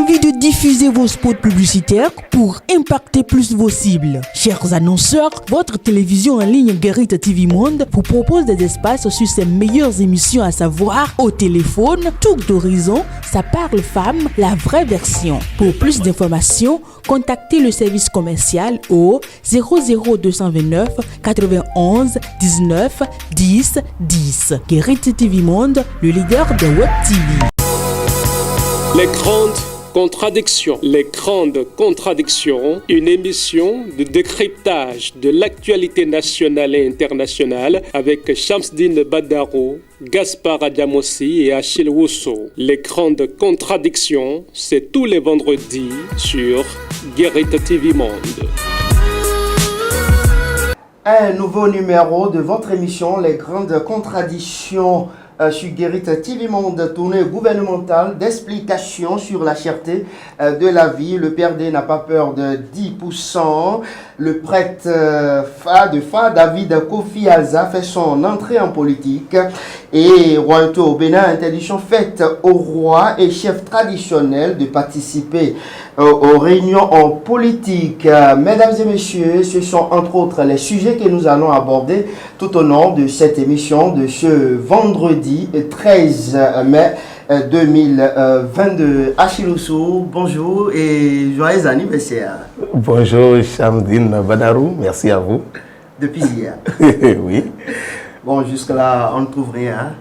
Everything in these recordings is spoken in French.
envie de diffuser vos spots publicitaires pour impacter plus vos cibles? Chers annonceurs, votre télévision en ligne Guérite TV Monde vous propose des espaces sur ses meilleures émissions, à savoir Au téléphone, Tour d'horizon, Ça parle femme, la vraie version. Pour plus d'informations, contactez le service commercial au 00229 91 19 10 10. Guérite TV Monde, le leader de Web TV. Les grandes contradictions. Les grandes contradictions, une émission de décryptage de l'actualité nationale et internationale avec Shamsdine Badaro, Gaspard Adjamossi et Achille Wusso. Les grandes contradictions, c'est tous les vendredis sur Guérite TV Monde. Un nouveau numéro de votre émission, Les grandes contradictions, sur Guérite TV Monde, tournée gouvernementale d'explications sur la cherté de la vie. Le PRD n'a pas peur de 10%. Le prêtre David Kofi Alza fait son entrée en politique. Et royauté au Bénin, interdiction faite aux rois et chefs traditionnels de participer aux réunions en politique. Mesdames et messieurs, ce sont entre autres les sujets que nous allons aborder tout au long de cette émission de ce vendredi 13 mai 2022. Achille Wusso, bonjour et joyeux anniversaire. Bonjour Shamsdine Badaro, merci à vous. Depuis hier. Oui. Bon, jusque-là, on ne trouve rien.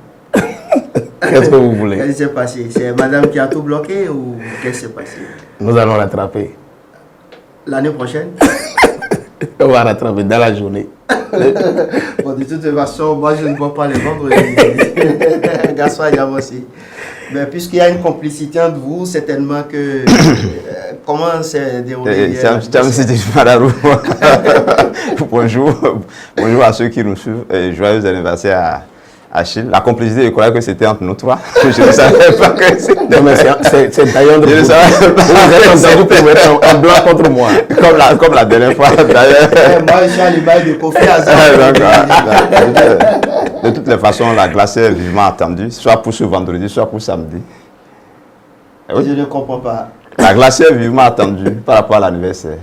Qu'est-ce que vous voulez? Qu'est-ce qui s'est passé? C'est madame qui a tout bloqué ou qu'est-ce qui s'est passé? Nous allons rattraper. L'année prochaine? On va rattraper dans la journée. Bon, de toute façon, moi je ne vois pas les vendredis. Gaspard Adjamossi. Mais puisqu'il y a une complicité entre vous, certainement que... comment s'est déroulé? Shamsdine Badaro. Bonjour. Bonjour à ceux qui nous suivent. Et joyeux anniversaire à Achille. La complicité, je croyais que c'était entre nous trois. Je ne savais pas que c'était... Non, mais c'est d'ailleurs de vous. Je ne savais pas. Vous êtes pour mettre en blanc contre moi. Comme la dernière fois, d'ailleurs. Moi, je suis à l'image de Kofi Alza. De toutes les façons, la glace est vivement attendue, soit pour ce vendredi, soit pour samedi. Oui. Je ne comprends pas. La glace est vivement attendue par rapport à l'anniversaire.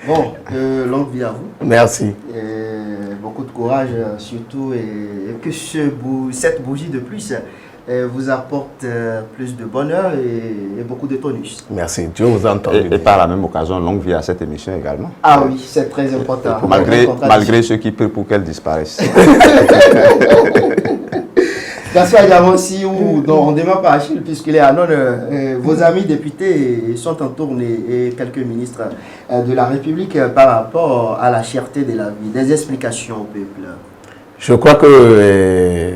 Bon, longue vie à vous. Merci. Et beaucoup de courage surtout, et que cette bougie de plus vous apporte plus de bonheur et beaucoup de tonus. Merci, Dieu vous a entendu. Et par la même occasion, longue vie à cette émission également. Ah oui, c'est très important. Malgré ceux qui prient pour qu'elle disparaisse. Gaspard Adjamossi, on démarre par Achille puisqu'il est à l'honneur. Vos amis députés sont en tournée et quelques ministres de la République par rapport à la cherté de la vie. Des explications au peuple. Je crois que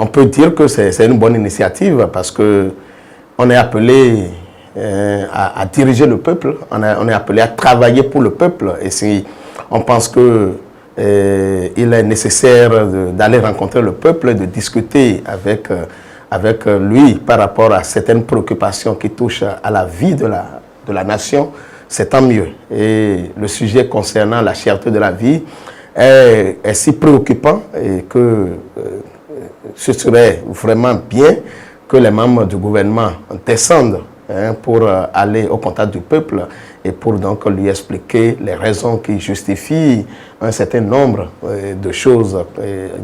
on peut dire que c'est une bonne initiative parce que on est appelé à diriger le peuple, on est appelé à travailler pour le peuple. Et si on pense que il est nécessaire d'aller rencontrer le peuple, de discuter avec lui par rapport à certaines préoccupations qui touchent à la vie de la nation, c'est tant mieux. Et le sujet concernant la cherté de la vie est si préoccupant et que ce serait vraiment bien que les membres du gouvernement descendent pour aller au contact du peuple et pour donc lui expliquer les raisons qui justifient un certain nombre de choses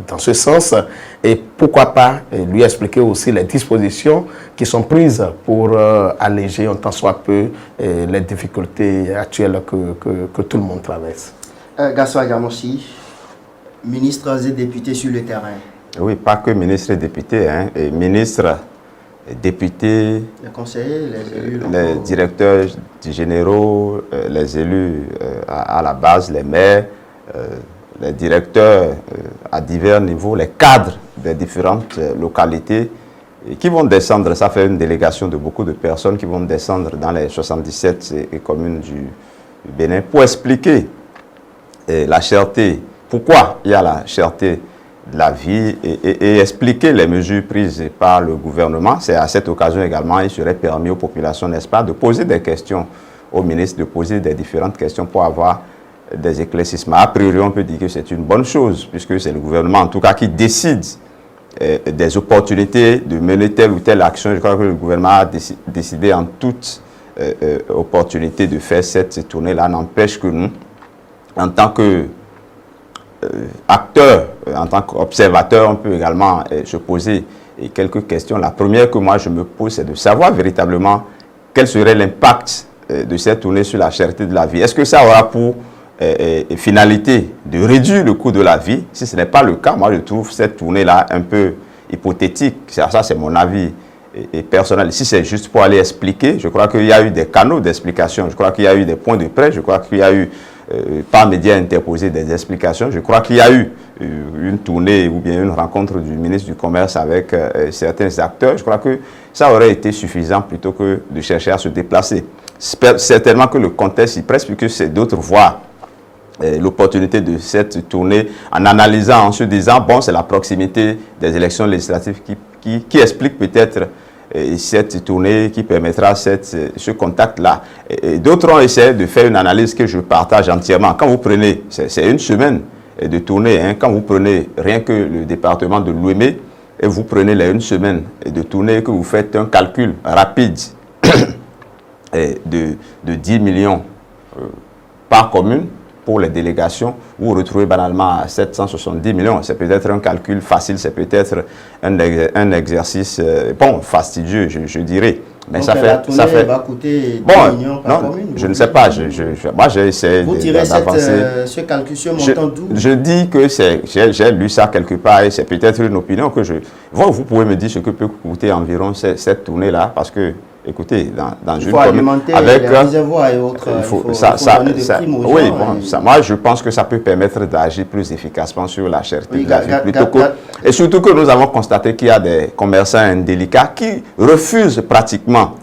dans ce sens et pourquoi pas lui expliquer aussi les dispositions qui sont prises pour alléger un tant soit peu les difficultés actuelles que tout le monde traverse. Gaspard Adjamossi, ministres et députés sur le terrain. Oui, pas que ministres et députés, et ministres, députés, les conseillers, les élus, les directeurs généraux, les élus à la base, les maires, les directeurs à divers niveaux, les cadres des différentes localités et qui vont descendre. Ça fait une délégation de beaucoup de personnes qui vont descendre dans les 77 communes du Bénin pour expliquer la cherté, pourquoi il y a la cherté de la vie et expliquer les mesures prises par le gouvernement. C'est à cette occasion également, il serait permis aux populations, n'est-ce pas, de poser des questions aux ministres, de poser des différentes questions pour avoir des éclaircissements. A priori, on peut dire que c'est une bonne chose, puisque c'est le gouvernement, en tout cas, qui décide des opportunités de mener telle ou telle action. Je crois que le gouvernement a décidé en toute opportunité de faire cette tournée-là. N'empêche que nous, en tant que acteurs, en tant qu'observateurs, on peut également se poser quelques questions. La première que moi je me pose, c'est de savoir véritablement quel serait l'impact de cette tournée sur la cherté de la vie. Est-ce que ça aura pour finalité de réduire le coût de la vie? Si ce n'est pas le cas, moi je trouve cette tournée-là un peu hypothétique. Ça c'est mon avis personnel. Si c'est juste pour aller expliquer, je crois qu'il y a eu des canaux d'explication, je crois qu'il y a eu des points de presse, je crois qu'il y a eu par médias interposés des explications. Je crois qu'il y a eu une tournée ou bien une rencontre du ministre du Commerce avec certains acteurs. Je crois que ça aurait été suffisant plutôt que de chercher à se déplacer. Certainement que le contexte y presse, puisque c'est d'autres voies l'opportunité de cette tournée en analysant, en se disant, bon, c'est la proximité des élections législatives qui explique peut-être cette tournée qui permettra ce contact-là. D'autres ont essayé de faire une analyse que je partage entièrement. Quand vous prenez, c'est une semaine de tournée, hein, quand vous prenez rien que le département de Lomé, et vous prenez les une semaine de tournée, que vous faites un calcul rapide de 10 millions par commune, pour les délégations, vous vous retrouvez banalement à 770 millions. C'est peut-être un calcul facile, c'est peut-être un exercice bon, fastidieux, je dirais. Mais donc ça fait va coûter 10 bon, millions par commune. Je ne sais pas. Moi, j'ai essayé vous tirez d'avancer. Ce calcul sur montant d'où? Je dis que j'ai lu ça quelque part et c'est peut-être une opinion que je... Vous pouvez me dire ce que peut coûter environ cette tournée-là, parce que écoutez, dans une commune, avec les réservoirs et autres, il faut donner des primes aux oui, gens, bon, moi je pense que ça peut permettre d'agir plus efficacement sur la cherté de la vie, et surtout que nous avons constaté qu'il y a des commerçants indélicats qui refusent pratiquement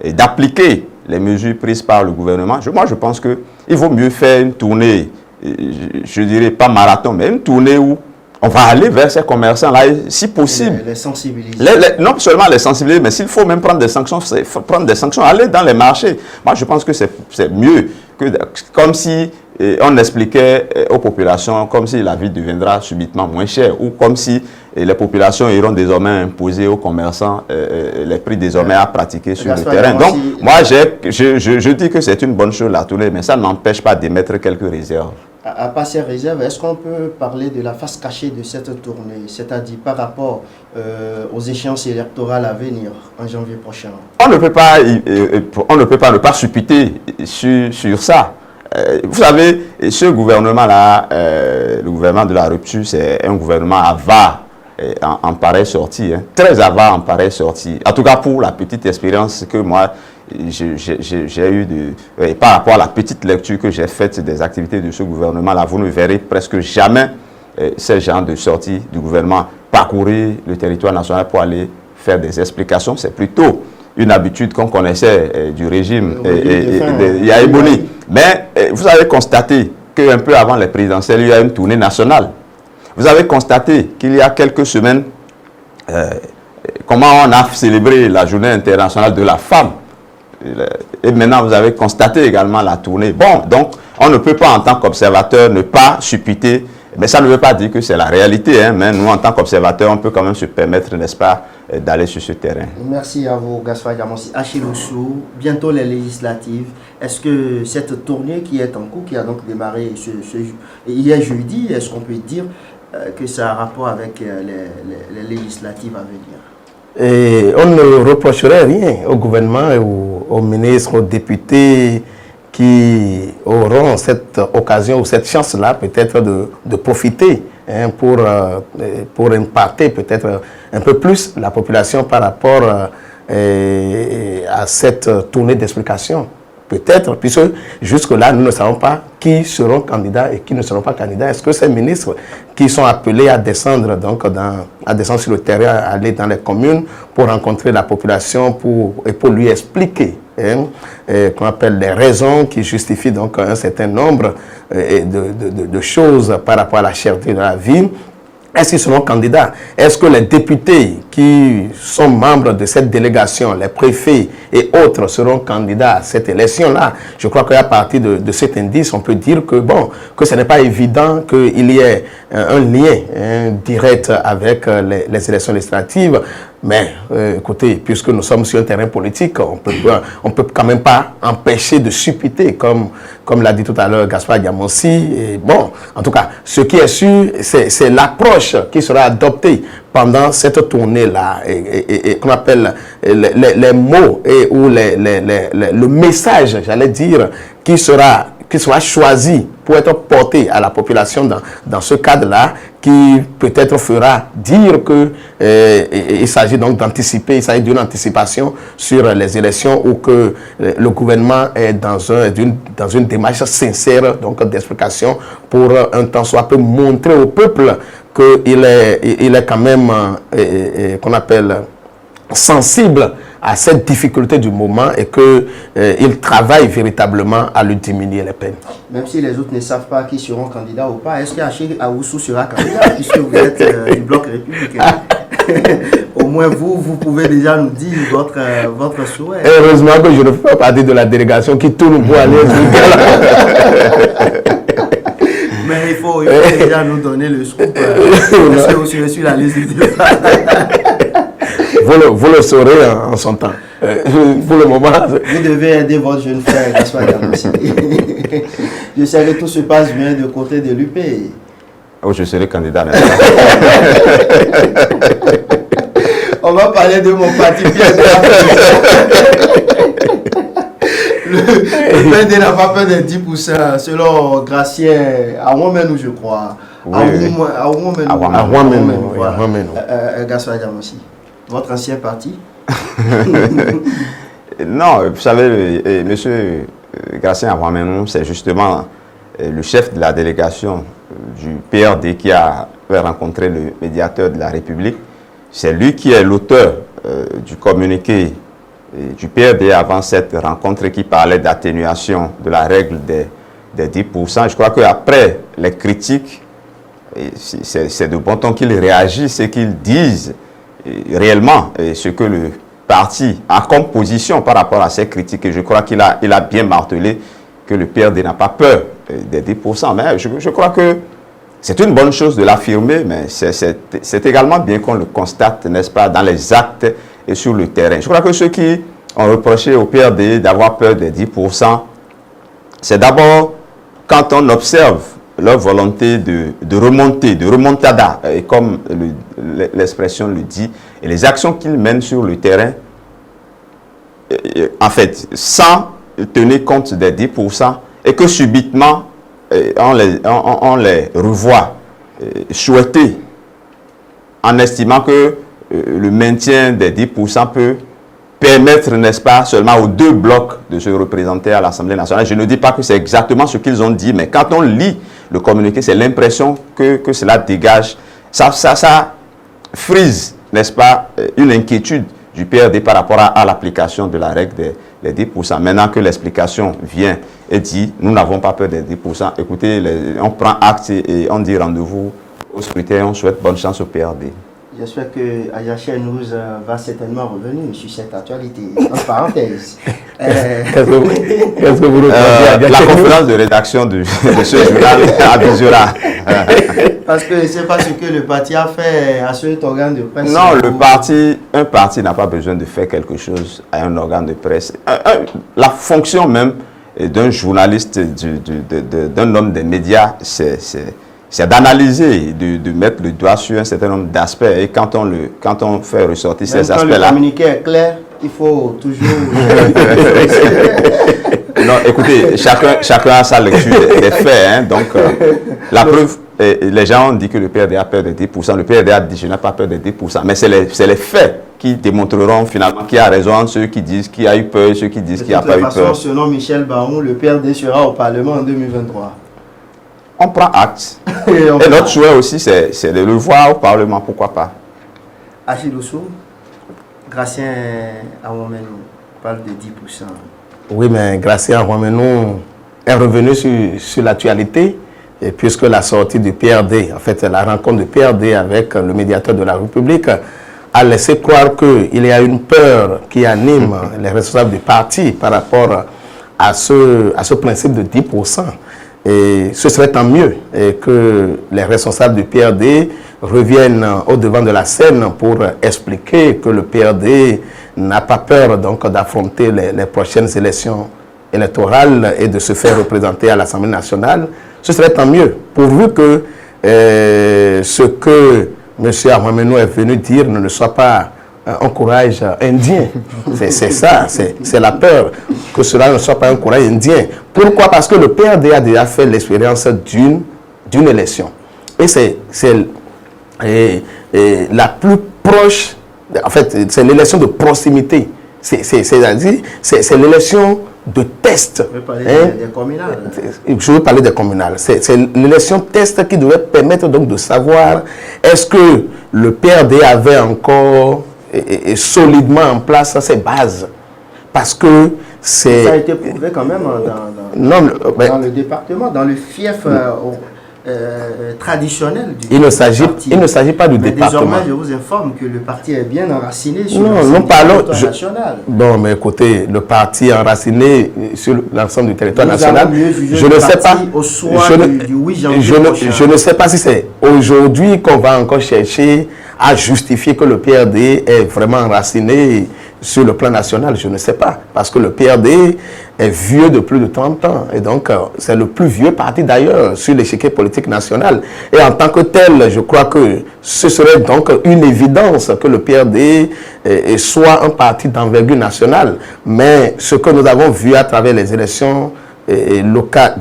d'appliquer les mesures prises par le gouvernement. Moi je pense qu'il vaut mieux faire une tournée, je dirais pas marathon, mais une tournée où on va aller vers ces commerçants-là, si possible. Les sensibiliser. Non seulement les sensibiliser, mais s'il faut même prendre des sanctions, aller dans les marchés. Moi, je pense que c'est mieux que, comme si on expliquait aux populations, comme si la vie deviendra subitement moins chère, ou comme si les populations iront désormais imposer aux commerçants les prix désormais à pratiquer sur le terrain. Donc, moi, je dis que c'est une bonne chose la tournée, mais ça n'empêche pas d'émettre quelques réserves. À part ces réserves, est-ce qu'on peut parler de la face cachée de cette tournée, c'est-à-dire par rapport aux échéances électorales à venir en janvier prochain? On ne peut pas ne pas supputer sur ça. Vous savez, ce gouvernement-là, le gouvernement de la rupture, c'est un gouvernement avare en pareille sortie, hein, très avare en pareille sortie. En tout cas, pour la petite expérience que moi, j'ai eu par rapport à la petite lecture que j'ai faite des activités de ce gouvernement-là, vous ne verrez presque jamais ces gens de sortie du gouvernement parcourir le territoire national pour aller faire des explications. C'est plutôt une habitude qu'on connaissait du régime Yahya Boni. Mais vous avez constaté qu'un peu avant les présidentielles, il y a une tournée nationale. Vous avez constaté qu'il y a quelques semaines, comment on a célébré la journée internationale de la femme. Et maintenant, vous avez constaté également la tournée. Bon, donc, on ne peut pas, en tant qu'observateur, ne pas supputer. Mais ça ne veut pas dire que c'est la réalité. Hein, mais nous, en tant qu'observateurs, on peut quand même se permettre, n'est-ce pas, d'aller sur ce terrain. Merci à vous, Gaspard Diamansi. Achille Oussou, bientôt les législatives. Est-ce que cette tournée qui est en cours, qui a donc démarré hier jeudi, est-ce qu'on peut dire que ça a rapport avec les législatives à venir? Et on ne reprocherait rien au gouvernement, aux ministres, aux députés qui auront cette occasion ou cette chance-là peut-être de profiter hein, pour impacter peut-être un peu plus la population par rapport à cette tournée d'explication. Peut-être, puisque jusque-là, nous ne savons pas qui seront candidats et qui ne seront pas candidats. Est-ce que ces ministres qui sont appelés à descendre, à descendre sur le terrain, à aller dans les communes pour rencontrer la population et pour lui expliquer qu'on appelle les raisons qui justifient donc un certain nombre de choses par rapport à la cherté de la vie, est-ce qu'ils seront candidats? Est-ce que les députés qui sont membres de cette délégation, les préfets et autres seront candidats à cette élection-là? Je crois qu'à partir de cet indice, on peut dire que, bon, que ce n'est pas évident qu'il y ait un lien direct avec les élections législatives. Mais écoutez, puisque nous sommes sur un terrain politique, on peut quand même pas empêcher de supputer, comme l'a dit tout à l'heure Gaspard Diamonsi. Et bon, en tout cas, ce qui est sûr, c'est l'approche qui sera adoptée pendant cette tournée-là, et qu'on appelle les mots ou le message, j'allais dire, qui sera choisi pour être porté à la population dans ce cadre-là, qui peut-être fera dire que il s'agit donc d'anticiper, il s'agit d'une anticipation sur les élections, ou que le gouvernement est dans une démarche sincère donc d'explication pour un temps soit peu montrer au peuple qu'il est quand même qu'on appelle sensible à cette difficulté du moment, et qu'il travaille véritablement à lui diminuer les peines. Même si les autres ne savent pas qui seront candidats ou pas, est-ce qu'Achille Aoussou sera candidat puisque vous êtes du bloc républicain? Au moins vous pouvez déjà nous dire votre souhait. Heureusement que je ne fais pas partie de la délégation qui tourne pour aller Mais il faut déjà nous donner le scoop. Est-ce que vous serez sur la liste du départ? Vous le saurez en son temps. Pour le moment... Vous devez aider votre jeune frère, Gaspard Diamonsi. Je sais que tout se passe bien de côté de l'UP. Oh, je serai candidat. On va parler de mon parti Pierre. Le PND n'a pas peur des 10%, selon Gracien Awamenu, je crois. Awamenu. Gaspard Diamonsi. Votre ancien parti? Non, vous savez, monsieur Gracien Awamenu, c'est justement le chef de la délégation du PRD qui a rencontré le médiateur de la République. C'est lui qui est l'auteur du communiqué du PRD avant cette rencontre, qui parlait d'atténuation de la règle des 10%. Je crois qu'après les critiques, c'est de bon ton qu'ils réagissent et qu'ils disent réellement ce que le parti a comme position par rapport à ces critiques. Et je crois qu'il a bien martelé que le PRD n'a pas peur des 10%. Mais je crois que c'est une bonne chose de l'affirmer, mais c'est également bien qu'on le constate, n'est-ce pas, dans les actes et sur le terrain. Je crois que ceux qui ont reproché au PRD d'avoir peur des 10%, c'est d'abord quand on observe leur volonté de remonter, de remontada, et comme l'expression le dit, et les actions qu'ils mènent sur le terrain, en fait, sans tenir compte des 10%, et que subitement, on les revoit souhaiter, en estimant que le maintien des 10% peut permettre, n'est-ce pas, seulement aux deux blocs de se représenter à l'Assemblée nationale. Je ne dis pas que c'est exactement ce qu'ils ont dit, mais quand on lit le communiqué, c'est l'impression que cela dégage. Ça frise, n'est-ce pas, une inquiétude du PRD par rapport à l'application de la règle des 10%. Maintenant que l'explication vient et dit, nous n'avons pas peur des 10%, écoutez, on prend acte et on dit rendez-vous au scrutin, on souhaite bonne chance au PRD. J'espère que Ayaché nous va certainement revenir sur cette actualité. En parenthèse. Qu'est-ce que vous la conférence de rédaction de ce journal avisera. Parce que ce n'est pas ce que le parti a fait à cet organe de presse. Non, un parti n'a pas besoin de faire quelque chose à un organe de presse. La fonction même d'un journaliste, d'un homme des médias, c'est d'analyser, de mettre le doigt sur un certain nombre d'aspects. Et quand on fait ressortir ces aspects-là... Quand le communiqué est clair, il faut toujours... Non, écoutez, chacun a sa lecture des faits. Hein, donc, la preuve, les gens ont dit que le PRD a peur de 10%. Le PRD a dit je n'ai pas peur de 10%. Mais c'est les faits qui démontreront finalement qui a raison, ceux qui disent qui a eu peur, ceux qui disent qui n'a pas eu peur. De toute façon, selon Michel Baron, le PRD sera au Parlement en 2023. On prend acte. Et notre souhait aussi, c'est de le voir au Parlement, pourquoi pas. Achille Oussou, Gracien Awamenu parle de 10%. Oui, mais Gracien Awamenu est revenu sur l'actualité et puisque la sortie du PRD, en fait la rencontre du PRD avec le médiateur de la République a laissé croire qu'il y a une peur qui anime les responsables du parti par rapport à ce principe de 10%. Et ce serait tant mieux et que les responsables du PRD reviennent au devant de la scène pour expliquer que le PRD n'a pas peur donc d'affronter les prochaines élections électorales et de se faire représenter à l'Assemblée nationale. Ce serait tant mieux, pourvu que ce que M. Ahmamenou est venu dire ne soit pas un courage indien. C'est ça, c'est la peur que cela ne soit pas un courage indien. Pourquoi? Parce que le PRD a déjà fait l'expérience d'une élection. Et c'est la plus proche, en fait, c'est l'élection de proximité. C'est-à-dire, c'est l'élection de test. Je veux parler des communales. Je veux parler des communales. C'est l'élection test qui devait permettre donc de savoir est-ce que le PRD avait encore solidement en place ses bases. Parce que c'est... Ça a été prouvé quand même dans le département, dans le fief traditionnel du parti. Il ne s'agit pas du département. Désormais, je vous informe que le parti est bien enraciné sur l'ensemble du territoire national. Bon, mais écoutez, le parti enraciné sur l'ensemble du territoire national, je ne sais pas. Je ne sais pas si c'est aujourd'hui qu'on va encore chercher à justifier que le PRD est vraiment enraciné sur le plan national. Je ne sais pas. Parce que le PRD est vieux de plus de 30 ans. Et donc, c'est le plus vieux parti d'ailleurs sur l'échiquier politique national. Et en tant que tel, je crois que ce serait donc une évidence que le PRD soit un parti d'envergure nationale. Mais ce que nous avons vu à travers les élections locales,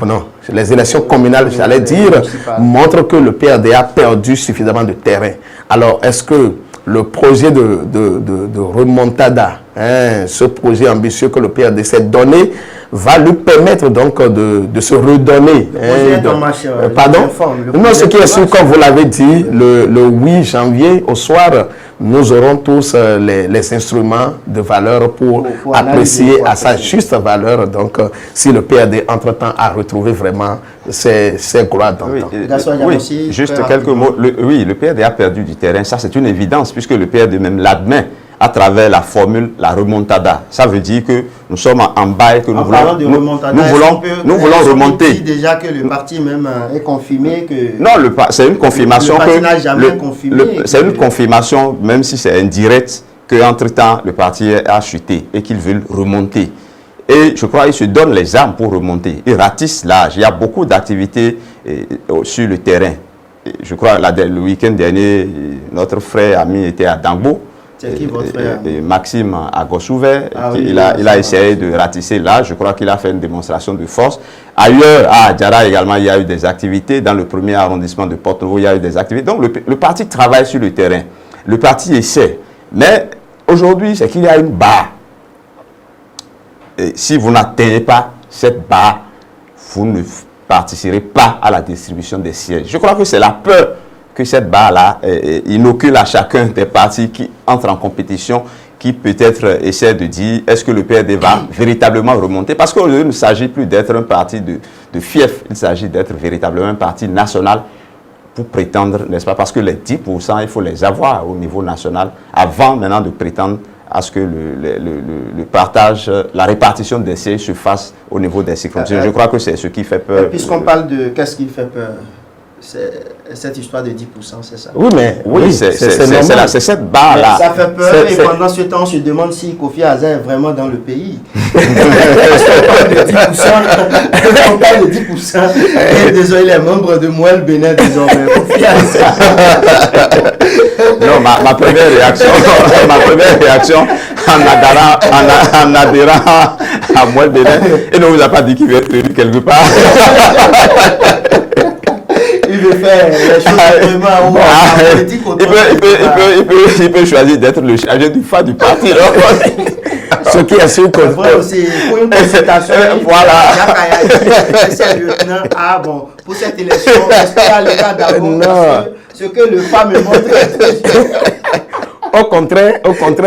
les élections communales, j'allais dire, montre que le PRD a perdu suffisamment de terrain. Alors, est-ce que le projet de remontada, ce projet ambitieux que le PRD s'est donné, va lui permettre donc de se redonner. Pardon? Non, ce qui est sûr, comme vous l'avez dit, le 8 janvier au soir, nous aurons tous les instruments de valeur pour apprécier à sa juste valeur. Donc, si le PRD, entre-temps, a retrouvé vraiment ses gloires d'antan. Oui, juste quelques mots. Le PRD a perdu du terrain. Ça, c'est une évidence, puisque le PRD même l'admet à travers la formule, la remontada. Ça veut dire que nous sommes en bas et que nous voulons remonter. Dit déjà que le parti même est confirmé que... Non, c'est une confirmation le parti n'a jamais confirmé. C'est une confirmation, même si c'est indirect, qu'entre-temps, le parti a chuté et qu'ils veulent remonter. Et je crois qu'ils se donnent les armes pour remonter. Ils ratissent l'âge. Il y a beaucoup d'activités sur le terrain. Et je crois le week-end dernier, notre frère ami était à Dambo. C'est qui votre frère? Maxime à Gossouvet, il a essayé de ratisser là. Je crois qu'il a fait une démonstration de force. Ailleurs, à Adjara également, il y a eu des activités. Dans le premier arrondissement de Porto-Novo, il y a eu des activités. Donc, le parti travaille sur le terrain. Le parti essaie. Mais aujourd'hui, c'est qu'il y a une barre. Et si vous n'atteignez pas cette barre, vous ne participerez pas à la distribution des sièges. Je crois que c'est la peur que cette barre-là inocule à chacun des partis qui entrent en compétition, qui peut-être essaie de dire est-ce que le PRD va véritablement remonter, parce qu'il ne s'agit plus d'être un parti de fief, il s'agit d'être véritablement un parti national pour prétendre, n'est-ce pas, parce que les 10%, il faut les avoir au niveau national avant maintenant de prétendre à ce que le partage, la répartition des sièges se fasse au niveau des circonscriptions. Je crois que c'est ce qui fait peur. Puisqu'on parle de qu'est-ce qui fait peur, c'est cette histoire de 10%, c'est ça? Oui, mais c'est cette barre-là. Ça fait peur et pendant ce temps, on se demande si Kofi Azar est vraiment dans le pays. Parce qu'on parle de 10%, et désolé, les membres de Moël Bénin désormais. Kofi Azar. Non, ma première réaction en adhérant à Moël Bénin, il ne vous a pas dit qu'il veut être élu quelque part. Il veut faire les choses vraiment politique. Il peut choisir d'être le chargé du phare du parti. Ce qui est sûr que... Pour une consultation, voilà. C'est le lieutenant. Ah bon, pour cette élection, est-ce qu'il y a le cas d'abord? Ce que le phare me montre. Au contraire,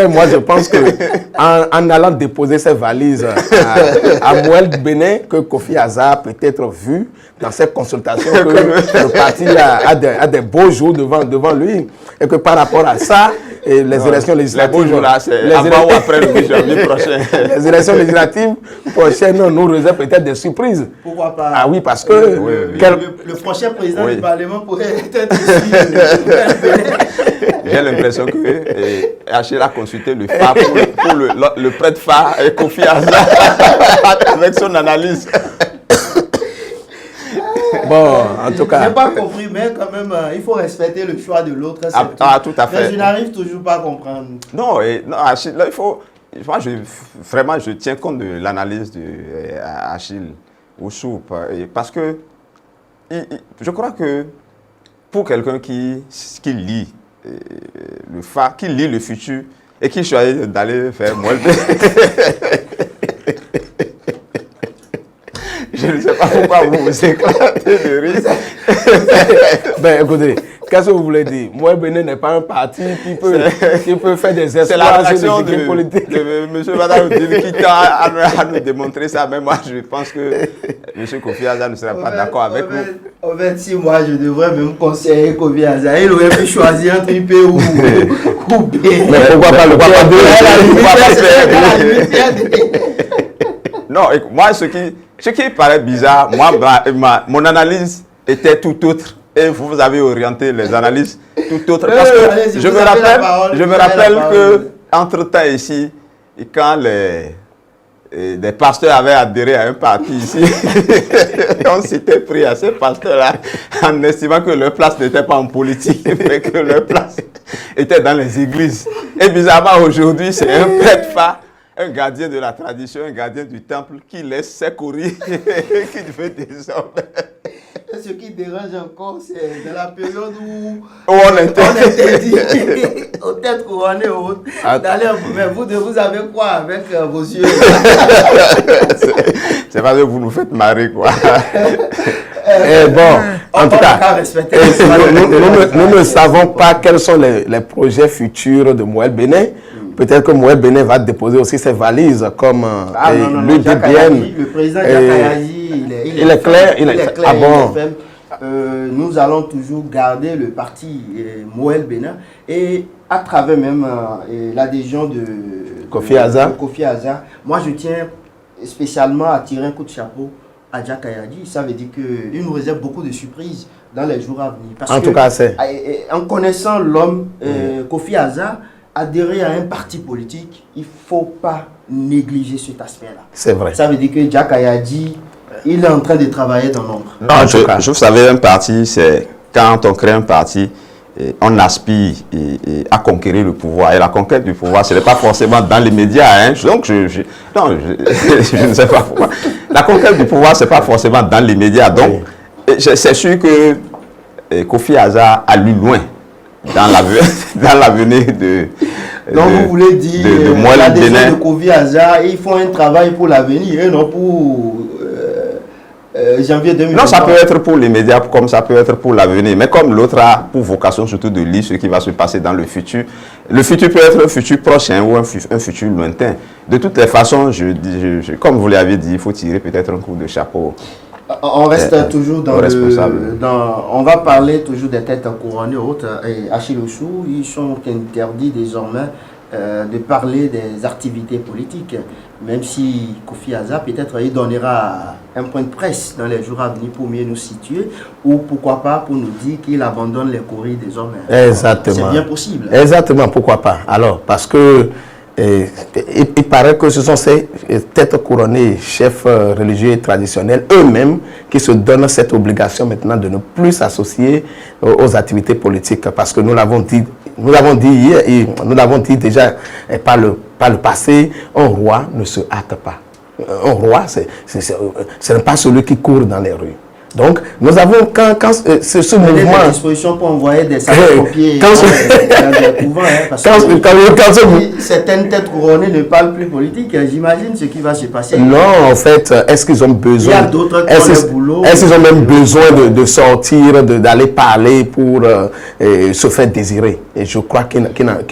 moi je pense que en allant déposer ses valises à Moël Bénin, que Kofi Azar peut-être vu dans cette consultation que le parti a des beaux jours devant lui, et que par rapport à ça, et les élections législatives... Les beaux jours là, c'est avant ou après le 8 janvier prochain. Les élections législatives prochaines nous réservent peut-être des surprises. Pourquoi pas? Ah oui, parce que... Le prochain président du Parlement pourrait être J'ai l'impression que Achille a consulté le phare pour le prêtre phare et Kofi Azar avec son analyse. Bon, en tout cas... Je n'ai pas compris, mais quand même, il faut respecter le choix de l'autre. Tout à fait. Mais je n'arrive toujours pas à comprendre. Non, Achille, là, il faut... Moi, vraiment, je tiens compte de l'analyse d'Achille Oussou. Parce que je crois que pour quelqu'un qui lit le phare, qui lit le futur et qui choisit d'aller faire Moël je ne sais pas pourquoi vous vous éclatez de rire. Ben écoutez, qu'est-ce que vous voulez dire? Moël Bénin n'est pas un parti qui peut faire des espoirs. C'est la réaction de M. Vadaoudil qui tend à nous démontrer ça. Mais moi, je pense que M. Kofi Azar ne sera pas d'accord avec nous. En fait, si moi, je devrais même conseiller Kofi Azar, il aurait pu choisir entre IP ou B. Mais pourquoi pas le Non, moi, ce qui paraît bizarre, mon analyse était tout autre. Et vous avez orienté les analyses tout autre. Parce que je me rappelle que entre-temps ici, quand des pasteurs avaient adhéré à un parti ici, on s'était pris à ces pasteurs-là en estimant que leur place n'était pas en politique, mais que leur place était dans les églises. Et bizarrement, aujourd'hui, c'est un prêtre phare, un gardien de la tradition, un gardien du temple qui laisse ses courir, qui devait désormais. Ce qui dérange encore, c'est de la période où on interdit aux têtes couronnées hautes d'aller. Mais vous avez quoi avec vos yeux? C'est parce que vous nous faites marrer, quoi. Bon, en tout cas, nous ne savons pas quels sont les projets futurs de Moël Bénin. Peut-être que Moël Bénin va déposer aussi ses valises comme l'UDBN. Le président Jakayadi, il est clair. Ah bon. Nous allons toujours garder le parti Moël Bénin et à travers même l'adhésion de Kofi Azar. Moi, je tiens spécialement à tirer un coup de chapeau à Jakayadi. Ça veut dire qu'il nous réserve beaucoup de surprises dans les jours à venir. Parce en tout cas, c'est... En connaissant l'homme, Kofi Azar, adhérer à un parti politique, il ne faut pas négliger cet aspect-là. C'est vrai. Ça veut dire que Jakayadi, il est en train de travailler dans l'ombre. Non, vous savez, un parti, c'est quand on crée un parti, on aspire à conquérir le pouvoir. Et la conquête du pouvoir, ce n'est pas forcément dans les médias. Hein. Donc, je ne sais pas pourquoi. La conquête du pouvoir, ce n'est pas forcément dans les médias. Donc, c'est sûr que Kofi Azar a lu loin dans l'avenir de... Donc, vous voulez dire de l'adhésion de Kofi Azar, ils font un travail pour l'avenir et non pour... janvier 2020. Non, ça peut être pour les médias comme ça peut être pour l'avenir. Mais comme l'autre a pour vocation surtout de lire ce qui va se passer dans le futur. Le futur peut être un futur prochain ou un futur lointain. De toutes les façons, comme vous l'avez dit, il faut tirer peut-être un coup de chapeau. On reste toujours on va parler toujours des têtes couronnées hautes. Et Achille Oussou, ils sont interdits désormais de parler des activités politiques, même si Kofi Azar peut-être il donnera un point de presse dans les jours à venir pour mieux nous situer, ou pourquoi pas pour nous dire qu'il abandonne les courriers désormais. Exactement. C'est bien possible. Exactement, pourquoi pas. Alors, parce que il paraît que ce sont ces têtes couronnées, chefs religieux et traditionnels, eux-mêmes, qui se donnent cette obligation maintenant de ne plus s'associer aux activités politiques. Parce que nous l'avons dit hier, et nous l'avons dit déjà par le passé, un roi ne se hâte pas. Un roi, ce n'est pas celui qui court dans les rues. Donc, nous avons, quand ce mouvement... des dispositions pour envoyer des sapeurs-pompiers dans des couvents, parce que certaines têtes couronnées ne parlent plus politique, j'imagine ce qui va se passer. Non, en fait, est-ce qu'ils ont besoin... Il y a d'autres qui ont le boulot. Est-ce qu'ils ont même besoin de sortir, d'aller parler pour se faire désirer? Et je crois qu'ils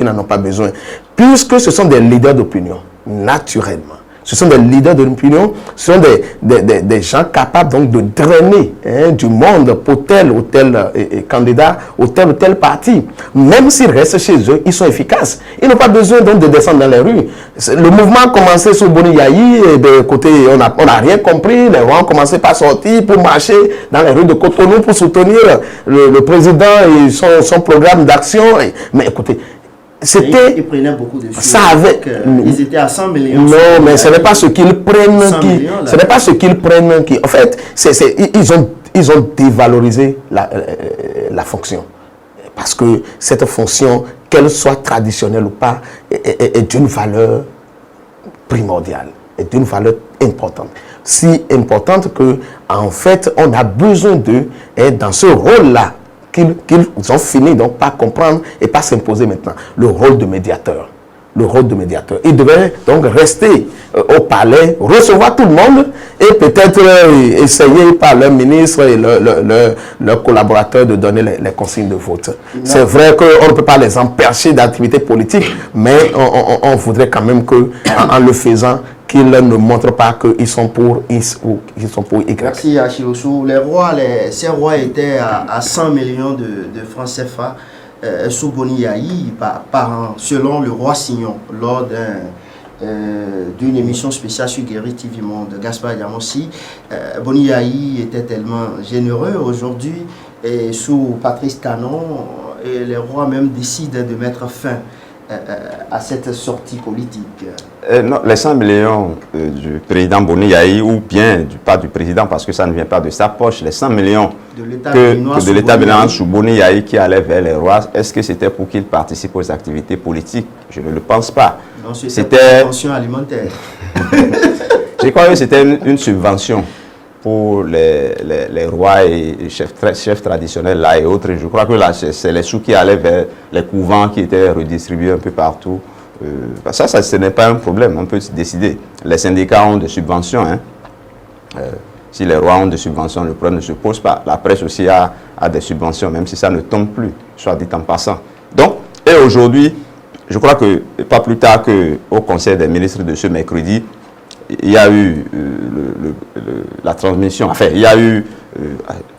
n'en ont pas besoin. Puisque ce sont des leaders d'opinion, naturellement. Ce sont des leaders de l'opinion, ce sont des gens capables donc de drainer du monde pour tel ou tel candidat ou tel parti. Même s'ils restent chez eux, ils sont efficaces. Ils n'ont pas besoin donc de descendre dans les rues. Le mouvement a commencé sur Boni Yayi, et de côté, on n'a rien compris. Les gens ont commencé par sortir pour marcher dans les rues de Cotonou pour soutenir le président et son programme d'action. Mais écoutez, ils prenaient beaucoup de choses. Ils étaient à 100 millions. Non, mais ce n'est pas ce qu'ils prennent ce n'est pas ce qu'ils prennent qui... En fait, ils ont dévalorisé la fonction. Parce que cette fonction, qu'elle soit traditionnelle ou pas, est d'une valeur primordiale, est d'une valeur importante. Si importante que, en fait, on a besoin d'eux dans ce rôle-là, qu'ils ont fini donc par comprendre et par s'imposer maintenant, le rôle de médiateur. Le rôle de médiateur. Ils devaient donc rester au palais, recevoir tout le monde et peut-être essayer par leur ministre et leurs collaborateurs de donner les consignes de vote. C'est vrai qu'on ne peut pas les empêcher d'activité politique, mais on voudrait quand même qu'en le faisant, qu'ils ne montrent pas qu'ils sont pour X ou qu'ils sont pour Y. Merci Achillosou. Ces rois étaient à 100 millions de francs CFA sous Boni Yayi par an, selon le roi Signon, lors d'une émission spéciale sur Guéri TV Monde. Gaspard Diamossi, Boni Yayi était tellement généreux aujourd'hui, et sous Patrice Canon, et les rois même décident de mettre fin à cette sortie politique. Non, les 100 millions du président Boni Yayi, ou bien pas du président, parce que ça ne vient pas de sa poche, les 100 millions de l'État béninois sous Boni Yayi qui allait vers les rois, est-ce que c'était pour qu'ils participent aux activités politiques? Je ne le pense pas. C'était une pension alimentaire. Je crois que c'était une subvention pour les rois et chefs traditionnels là et autres. Je crois que là, c'est les sous qui allaient vers les couvents qui étaient redistribués un peu partout. Ça, ce n'est pas un problème, on peut se décider. Les syndicats ont des subventions. Si les rois ont des subventions, le problème ne se pose pas. La presse aussi a des subventions, même si ça ne tombe plus, soit dit en passant. Donc, et aujourd'hui, je crois que pas plus tard qu'au Conseil des ministres de ce mercredi, il y a eu la transmission, enfin, il y a eu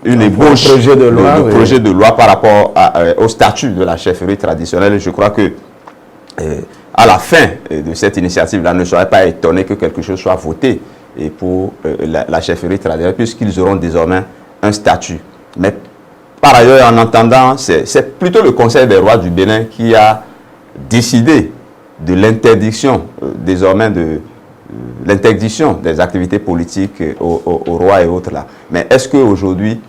une ébauche de projet de loi par rapport au statut de la chefferie traditionnelle. Je crois que à la fin de cette initiative-là, ne serait pas étonné que quelque chose soit voté et pour la chefferie traditionnelle, puisqu'ils auront désormais un statut. Mais par ailleurs, en entendant, c'est plutôt le Conseil des rois du Bénin qui a décidé de l'interdiction, désormais de l'interdiction des activités politiques aux rois et autres là. Mais est-ce qu'aujourd'hui,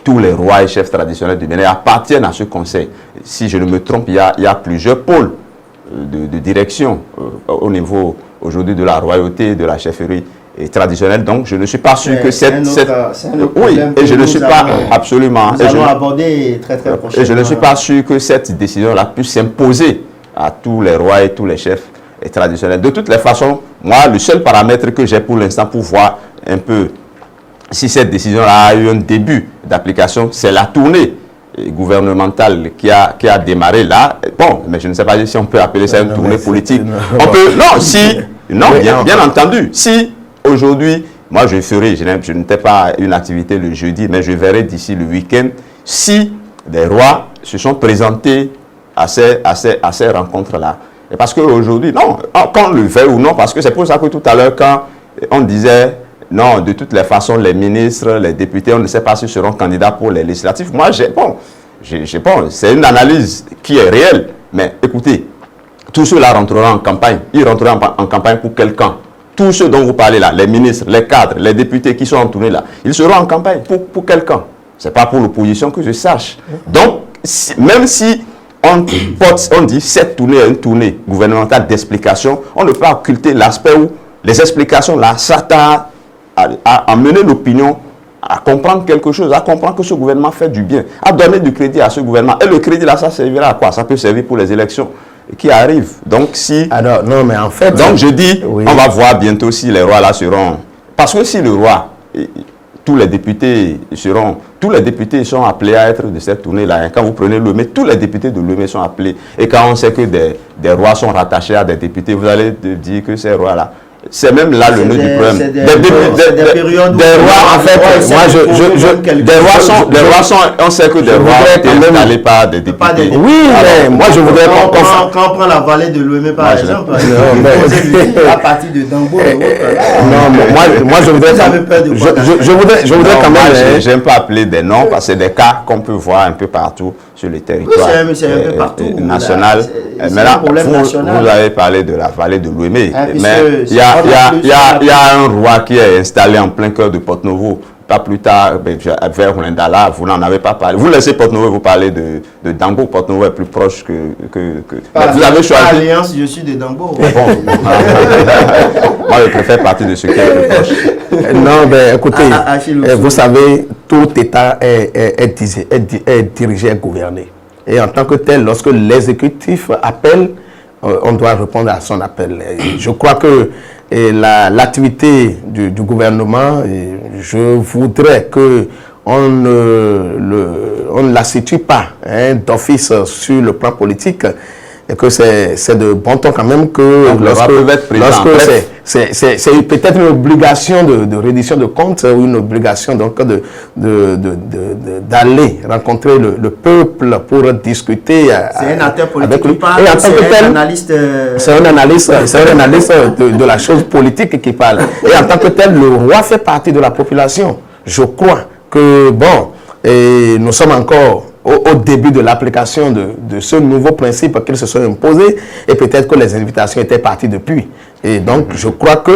tous les rois et chefs traditionnels du Bénin appartiennent à ce conseil? Si je ne me trompe, il y a plusieurs pôles de direction au niveau aujourd'hui de la royauté, de la chefferie traditionnelle. Donc, je ne suis pas sûr que oui, et je ne suis pas absolument. Nous allons aborder très prochainement. Et je ne suis pas sûr que cette décision-là puisse s'imposer à tous les rois et tous les chefs traditionnels. De toutes les façons, moi, le seul paramètre que j'ai pour l'instant pour voir un peu si cette décision-là a eu un début d'application, c'est la tournée gouvernementale qui a démarré là. Bon, mais je ne sais pas si on peut appeler ça une tournée politique. On peut, bien entendu. Si aujourd'hui, moi je ferai, je n'étais pas une activité le jeudi, mais je verrai d'ici le week-end si des rois se sont présentés à ces rencontres-là. Et parce qu'aujourd'hui, non, qu'on le veuille ou non, parce que c'est pour ça que tout à l'heure, quand on disait, non, de toutes les façons, les ministres, les députés, on ne sait pas s'ils seront candidats pour les législatives. Moi, c'est une analyse qui est réelle. Mais écoutez, tous ceux-là rentreront en campagne. Ils rentreront en campagne pour quel camp? Tous ceux dont vous parlez là, les ministres, les cadres, les députés qui sont en tournée là, ils seront en campagne pour quel camp? Ce n'est pas pour l'opposition que je sache. Donc, même si on dit cette tournée est une tournée gouvernementale d'explication, on ne peut pas occulter l'aspect où les explications là s'attardent à amener l'opinion à comprendre quelque chose, à comprendre que ce gouvernement fait du bien, à donner du crédit à ce gouvernement. Et le crédit là, ça servira à quoi? Ça peut servir pour les élections qui arrivent. Donc si... Alors, non, mais en fait... Donc je dis, oui. On va voir bientôt si les rois là seront... Parce que si le roi, tous les députés sont appelés à être de cette tournée-là. Quand vous prenez Lomé, tous les députés de Lomé sont appelés. Et quand on sait que des rois sont rattachés à des députés, vous allez dire que ces rois-là, c'est même là le nœud du problème. Des rois, en fait, on sait que des rois étaient installés par des députés. Oui, mais moi je voudrais pas... Quand on prend la vallée de Lomé par exemple, à partir de Dambo, non, mais moi je voudrais... Je voudrais quand même... J'aime pas appeler des noms parce que c'est des cas qu'on peut voir un peu partout sur le territoire national. Mais là, vous avez parlé de la vallée de Lomé, mais il y a un roi qui est installé en plein cœur de Porto-Novo. Pas plus tard, vers Rwanda, vous n'en avez pas parlé. Vous laissez Porto-Novo, vous parlez de Dambo. Porto-Novo est plus proche que... Vous avez choisi... Alliance, je suis de Dambo. Bon. Moi, je préfère partir de ce qui est plus proche. Non, mais écoutez, vous savez, tout État est dirigé et gouverné. Et en tant que tel, lorsque l'exécutif appelle, on doit répondre à son appel. Et je crois que l'activité du gouvernement, je voudrais qu'on ne la situe pas d'office sur le plan politique, et que c'est de bon ton quand même que lorsque c'est peut-être une obligation de reddition de comptes ou une obligation donc d'aller rencontrer le peuple pour discuter. C'est un acteur politique qui parle, c'est un analyste. C'est un analyste de la chose politique qui parle. Et en tant que tel, le roi fait partie de la population. Je crois que nous sommes encore au début de l'application de ce nouveau principe qu'ils se sont imposés, et peut-être que les invitations étaient parties depuis. Et donc, je crois que,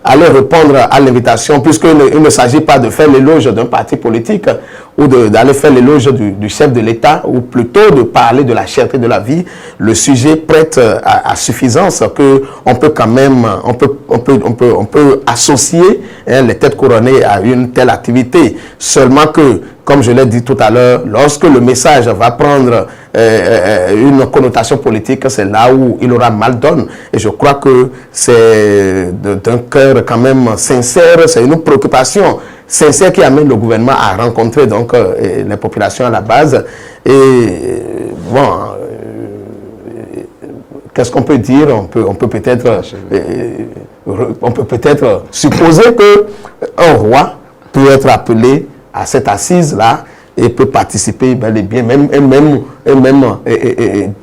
aller répondre à l'invitation, puisqu'il ne s'agit pas de faire l'éloge d'un parti politique ou d'aller faire l'éloge du chef de l'État, ou plutôt de parler de la cherté de la vie, le sujet prête à suffisance qu'on peut quand même, on peut associer les têtes couronnées à une telle activité. Seulement que, comme je l'ai dit tout à l'heure, lorsque le message va prendre une connotation politique, c'est là où il aura mal donne. Et je crois que c'est d'un cœur quand même sincère, c'est une préoccupation sincère qui amène le gouvernement à rencontrer donc les populations à la base. Et qu'est-ce qu'on peut dire? On peut peut-être supposer qu'un roi peut être appelé à cette assise-là et peut participer bel et bien, même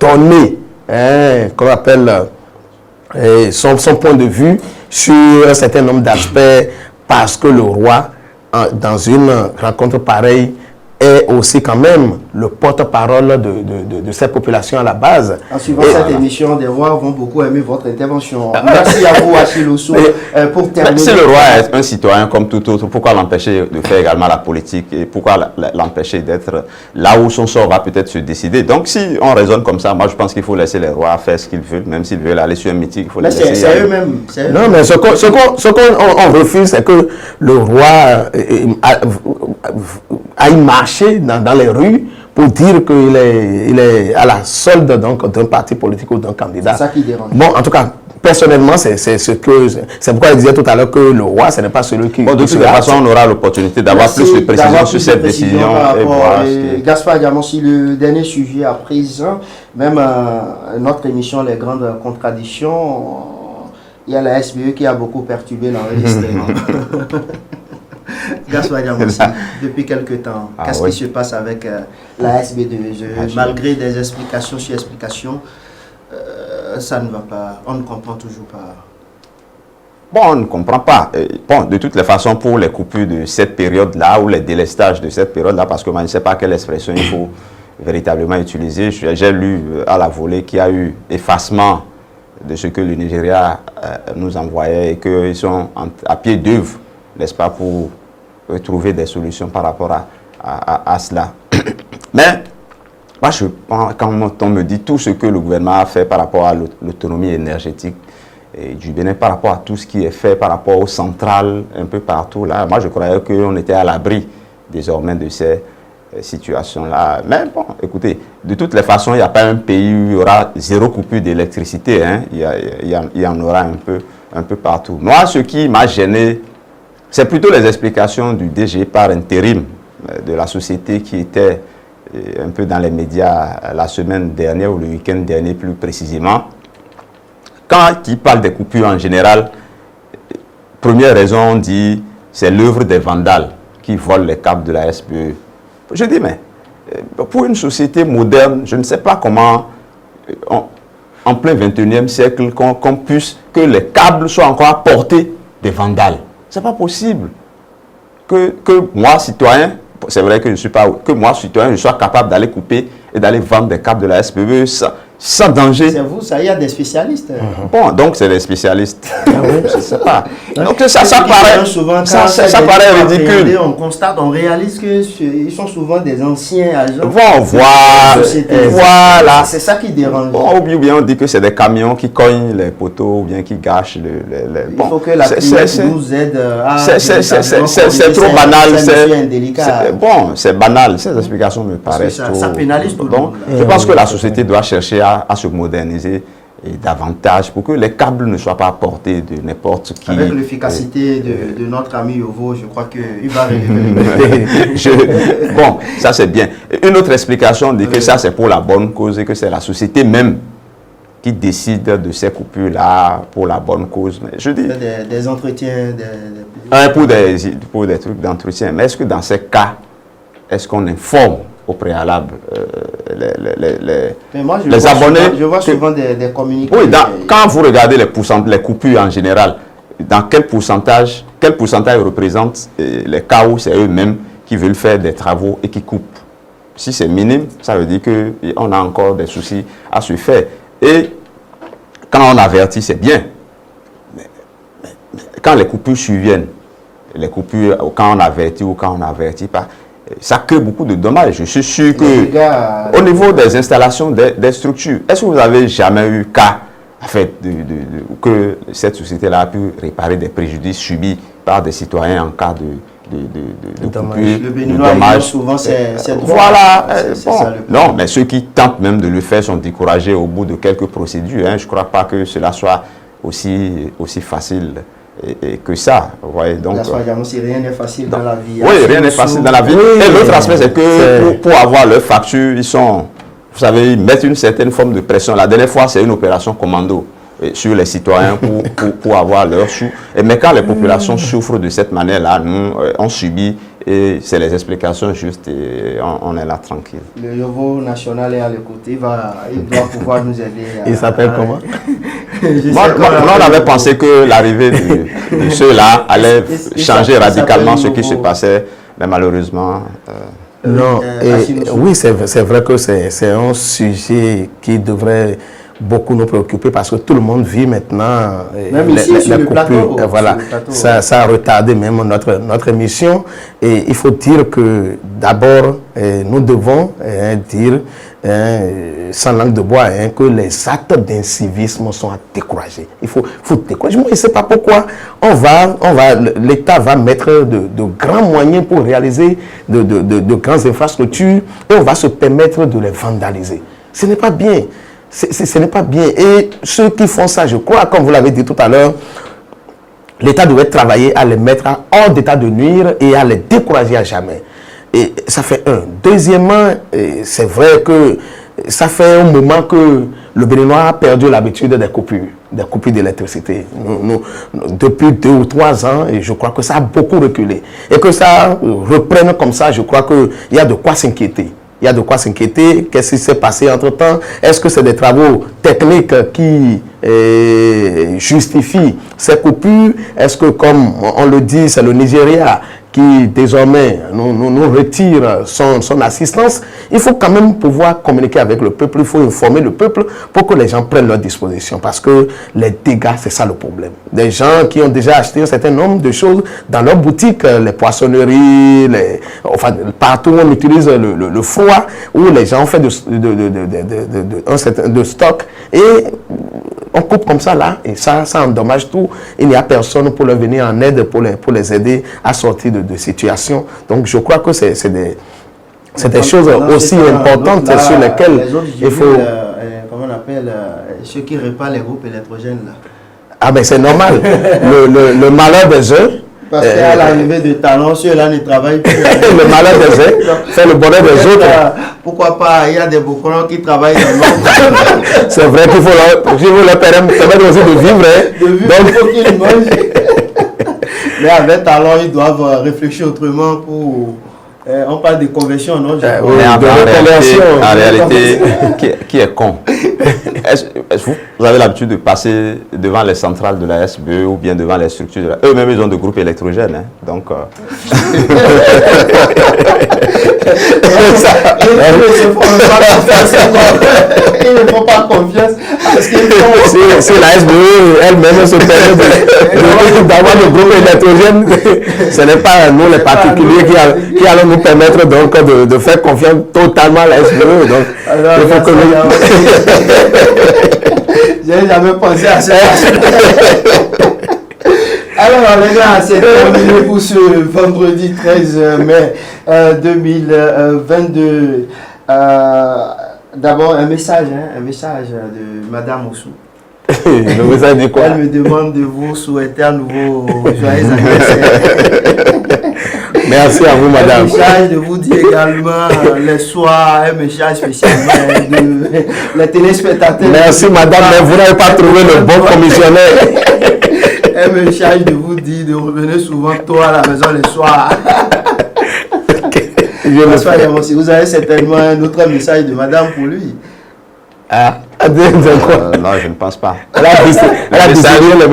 donner, qu'on appelle son point de vue sur un certain nombre d'aspects, parce que le roi, dans une rencontre pareille, est aussi quand même le porte-parole de cette population à la base. En suivant cette émission, des rois vont beaucoup aimer votre intervention. Merci à vous, Achille Osso. Pour terminer... Si le roi est un citoyen comme tout autre, pourquoi l'empêcher de faire également la politique, et pourquoi l'empêcher d'être là où son sort va peut-être se décider? Donc si on raisonne comme ça, moi je pense qu'il faut laisser les rois faire ce qu'ils veulent, même s'ils veulent aller sur un meeting, il faut les laisser. C'est eux-mêmes. Non, mais ce qu'on refuse, c'est que le roi aille marcher dans les rues pour dire qu'il est à la solde d'un parti politique ou d'un candidat. C'est ça qui dérange. En tout cas, personnellement, c'est pourquoi je disais tout à l'heure que le roi, ce n'est pas celui qui... de toute façon, on aura l'opportunité d'avoir plus de précision sur cette décision. Gaspard Diamansi, le dernier sujet à présent, même notre émission Les Grandes Contradictions, il y a la SBE qui a beaucoup perturbé l'enregistrement. Gaspard Diamansi, depuis quelques temps, qu'est-ce qui se passe avec la SB2? Malgré des explications sur explications, ça ne va pas, on ne comprend toujours pas. On ne comprend pas. De toutes les façons, pour les coupures de cette période-là, ou les délestages de cette période-là, parce que moi, je ne sais pas quelle expression il faut véritablement utiliser, j'ai lu à la volée qu'il y a eu effacement de ce que le Nigeria nous envoyait, et qu'ils sont à pied d'œuvre, n'est-ce pas, pour trouver des solutions par rapport à cela. Mais, moi, quand on me dit tout ce que le gouvernement a fait par rapport à l'autonomie énergétique, du Bénin par rapport à tout ce qui est fait, par rapport aux centrales, un peu partout. Là, moi, je croyais qu'on était à l'abri désormais de ces situations-là. Mais bon, écoutez, de toutes les façons, il n'y a pas un pays où il y aura zéro coupure d'électricité. Hein. Il y en aura un peu partout. Moi, ce qui m'a gêné, c'est plutôt les explications du DG par intérim de la société qui était un peu dans les médias la semaine dernière ou le week-end dernier plus précisément. Quand il parle des coupures en général, première raison, on dit c'est l'œuvre des vandales qui volent les câbles de la SPE. Je dis, mais pour une société moderne, je ne sais pas comment, en plein 21e siècle, que les câbles soient encore à portée des vandales. Ce n'est pas possible que moi, citoyen, c'est vrai que je ne suis pas, que moi, citoyen, je sois capable d'aller couper et d'aller vendre des câbles de la SPE sans danger. C'est vous, ça, il y a des spécialistes. Bon, donc c'est des spécialistes. Je ne sais pas. Donc ça paraît ridicule. On constate, on réalise qu'ils sont souvent des anciens agents. Bon, voilà. C'est ça qui dérange. Bon, ou bien on dit que c'est des camions qui cognent les poteaux ou bien qui gâchent Il faut que la PIMEC nous aide à... C'est trop banal. Bon, c'est banal. Ces explications me paraissent trop... Ça pénalise tout le monde. Je pense que la société doit chercher à se moderniser et davantage pour que les câbles ne soient pas portés de n'importe qui. Avec l'efficacité de notre ami Yovo, je crois qu'il va relever. Bon, ça c'est bien. Une autre explication dit que ça c'est pour la bonne cause et que c'est la société même qui décide de ces coupures-là pour la bonne cause. Mais je dis... Des entretiens... Pour des trucs d'entretien. Mais est-ce que dans ces cas, est-ce qu'on informe au préalable les abonnés? Je vois souvent des communiqués. Oui, quand vous regardez les coupures en général, dans quel pourcentage représente les cas où c'est eux-mêmes qui veulent faire des travaux et qui coupent? Si c'est minime, ça veut dire qu'on a encore des soucis à se faire. Et quand on avertit, c'est bien. Mais quand les coupures surviennent, quand on avertit ou quand on n'avertit pas, ça crée beaucoup de dommages. Je suis sûr que au niveau des installations, des structures, est-ce que vous avez jamais eu cas en fait, que cette société-là a pu réparer des préjudices subis par des citoyens en cas de coupure, le Béninois, souvent, c'est voilà. Non, mais ceux qui tentent même de le faire sont découragés au bout de quelques procédures. Hein. Je ne crois pas que cela soit aussi facile et que ça. Vous voyez, donc, rien n'est facile dans la vie. Oui, rien n'est facile dans la vie. Et l'autre aspect, c'est que pour avoir leur facture, ils sont, vous savez, ils mettent une certaine forme de pression. La dernière fois, c'est une opération commando sur les citoyens pour avoir leur sous. Mais quand les populations souffrent de cette manière-là, nous, on subit et c'est les explications justes et on est là tranquille. Le Yovo national est à l'écoute, il doit pouvoir nous aider. Il s'appelle comment? On avait pensé que l'arrivée de ceux-là allait changer radicalement ce qui se passait, mais malheureusement... Non, oui, c'est vrai que c'est un sujet qui devrait beaucoup nous préoccuper parce que tout le monde vit maintenant les coupures. Voilà, ça a retardé même notre émission. Et il faut dire que d'abord, nous devons dire sans langue de bois que les actes d'incivisme sont à décourager. Il faut décourager. Moi, je ne sais pas pourquoi l'État va mettre de grands moyens pour réaliser de grandes infrastructures et on va se permettre de les vandaliser. Ce n'est pas bien. Ce n'est pas bien. Et ceux qui font ça, je crois, comme vous l'avez dit tout à l'heure, l'État devait travailler à les mettre hors d'état de nuire et à les décourager à jamais. Et ça fait un. Deuxièmement, c'est vrai que ça fait un moment que le Béninois a perdu l'habitude des coupures d'électricité. Depuis 2 ou 3 ans, et je crois que ça a beaucoup reculé. Et que ça reprenne comme ça, je crois qu'il y a de quoi s'inquiéter. Il y a de quoi s'inquiéter. Qu'est-ce qui s'est passé entre-temps? Est-ce que c'est des travaux techniques qui justifient ces coupures? Est-ce que, comme on le dit, c'est le Nigeria qui désormais nous retire son assistance? Il faut quand même pouvoir communiquer avec le peuple, il faut informer le peuple pour que les gens prennent leurs dispositions. Parce que les dégâts, c'est ça le problème. Des gens qui ont déjà acheté un certain nombre de choses dans leur boutique, les poissonneries, partout où on utilise le froid, où les gens ont fait de stock. Et on coupe comme ça là, et ça endommage tout. Il n'y a personne pour leur venir en aide, pour les aider à sortir de situations. Donc je crois que c'est des choses aussi importantes là, sur lesquelles les autres, il faut... comment on appelle, ceux qui réparent les groupes électrogènes là. Ah ben c'est normal. le malheur des uns... Parce qu'à l'arrivée de talents, ceux-là ne travaillent plus. Le malheur des uns fait le bonheur des autres. Pourquoi pas, il y a des bocolons qui travaillent dans l'ombre. C'est vrai qu'il faut leur permettre aussi de vivre. De vivre, il faut qu'ils mangent. Mais avec talent, ils doivent réfléchir autrement pour... on parle de conversion, non? Mais en réalité, qui est con? Vous avez l'habitude de passer devant les centrales de la SBE ou bien devant les structures de la... Eux-mêmes, ils ont des groupes électrogènes. Hein, donc... Ils ne font pas confiance. Si la SBE elle-même se permet d'avoir des groupes électrogènes, ce n'est pas nous les particuliers qui allons nous permettre donc de faire confiance totalement à la SBE. Donc, alors, il faut que j'ai jamais pensé à ça. Alors les gars, c'est terminé pour ce vendredi 13 mai 2022. D'abord un message de Madame Oussou. Le message dit quoi? Elle me demande de vous souhaiter un nouveau joyeux anniversaire. Merci à vous, madame. Un message de vous dire également les soirs, un message spécialement de les téléspectateurs. Merci, madame, mais vous n'avez pas trouvé le bon commissionnaire. Un message de vous dire de revenir souvent tôt à la maison les soirs. Vous avez certainement un autre message de madame pour lui. Non, je ne pense pas. Le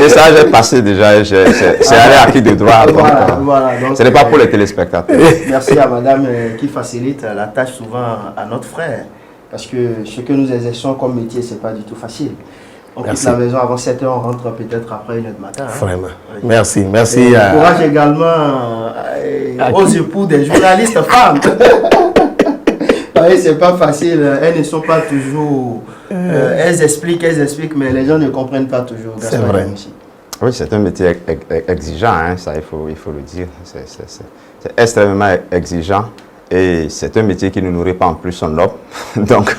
message est passé déjà. C'est à l'acquis de droit. Donc, ce n'est pas pour les téléspectateurs. Merci à madame qui facilite la tâche souvent à notre frère. Parce que ce que nous exerçons comme métier, ce n'est pas du tout facile. On quitte la maison avant 7 h, on rentre peut-être après 1 h du matin. Hein. Vraiment. Merci. Merci. Courage également aux époux des journalistes femmes. C'est pas facile, elles ne sont pas toujours... elles expliquent, mais les gens ne comprennent pas toujours. C'est vrai. Oui, c'est un métier exigeant, hein, ça il faut le dire. C'est extrêmement exigeant et c'est un métier qui ne nourrit pas en plus son homme. Donc...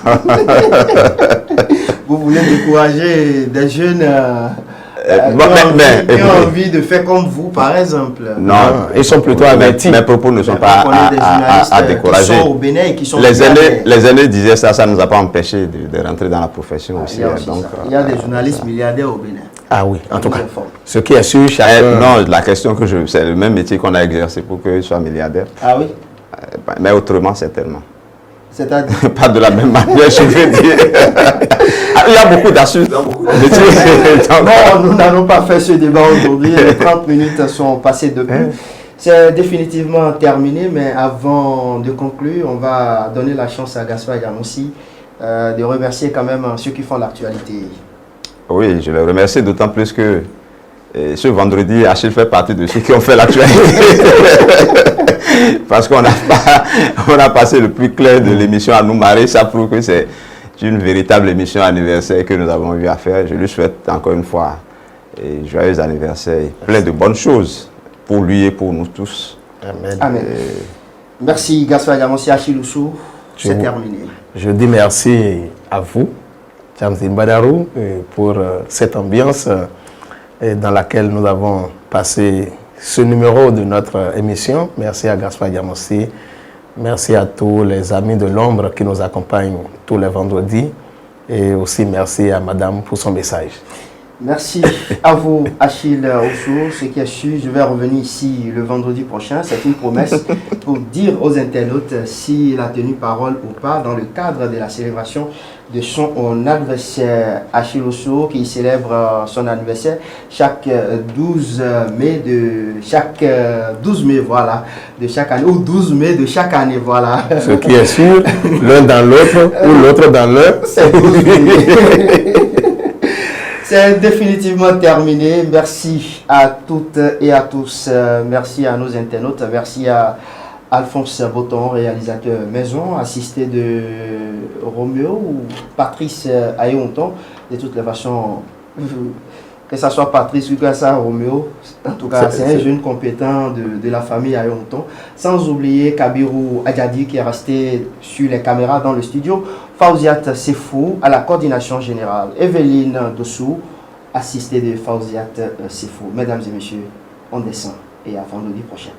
Vous voulez décourager des jeunes qui ont envie de faire comme vous, par exemple? Non, ils sont plutôt avertis. Mes propos ne sont pas à décourager. Qui sont au Bénin et qui sont les aînés disaient ça, ça ne nous a pas empêché de rentrer dans la profession aussi. Il y a des journalistes milliardaires au Bénin. Ah oui, en tout cas. Ce qui est sûr, non, la question que c'est le même métier qu'on a exercé pour qu'ils soient milliardaires. Ah oui? Mais autrement, certainement. C'est-à-dire? Pas de la même manière, je veux dire. Il y a beaucoup d'astuces dans beaucoup de métiers. Non, nous n'allons pas faire ce débat aujourd'hui. Les 30 minutes sont passées depuis. C'est définitivement terminé, mais avant de conclure, on va donner la chance à Gaspard Yamoussi de remercier quand même ceux qui font l'actualité. Oui, je les remercie d'autant plus que ce vendredi, Achille fait partie de ceux qui ont fait l'actualité. Parce qu'on a passé le plus clair de l'émission à nous marrer. Ça prouve que c'est une véritable émission anniversaire que nous avons eu à faire. Je lui souhaite encore une fois un joyeux anniversaire, plein de bonnes choses pour lui et pour nous tous. Amen. Amen. Merci Gaspard Yamoussi, Achille Oussou. C'est terminé. Je dis merci à vous, Jamzine Badarou, pour cette ambiance dans laquelle nous avons passé ce numéro de notre émission. Merci à Gaspard Yamoussi. Merci à tous les amis de l'ombre qui nous accompagnent tous les vendredis. Et aussi merci à madame pour son message. Merci à vous, Achille Oussou. Ce qui est sûr, je vais revenir ici le vendredi prochain. C'est une promesse pour dire aux internautes s'il a tenu parole ou pas dans le cadre de la célébration de son anniversaire. Achille Oussou qui célèbre son anniversaire chaque 12 mai de chaque voilà, de chaque année, ou 12 mai de chaque année, voilà. Ce qui est sûr, l'un dans l'autre ou l'autre dans l'un. C'est 12 mai. C'est définitivement terminé. Merci à toutes et à tous. Merci à nos internautes. Merci à Alphonse Boton, réalisateur maison, assisté de Roméo ou Patrice Ayonton de toutes les façons, que ce soit Patrice ou que ça Roméo, en tout cas, c'est un jeune compétent de la famille à longtemps. Sans oublier Kabirou Adjadi qui est resté sur les caméras dans le studio. Fauziat Sefou à la coordination générale. Evelyne Dossou, assistée de Fauziat Sefou. Mesdames et messieurs, on descend et à vendredi prochain.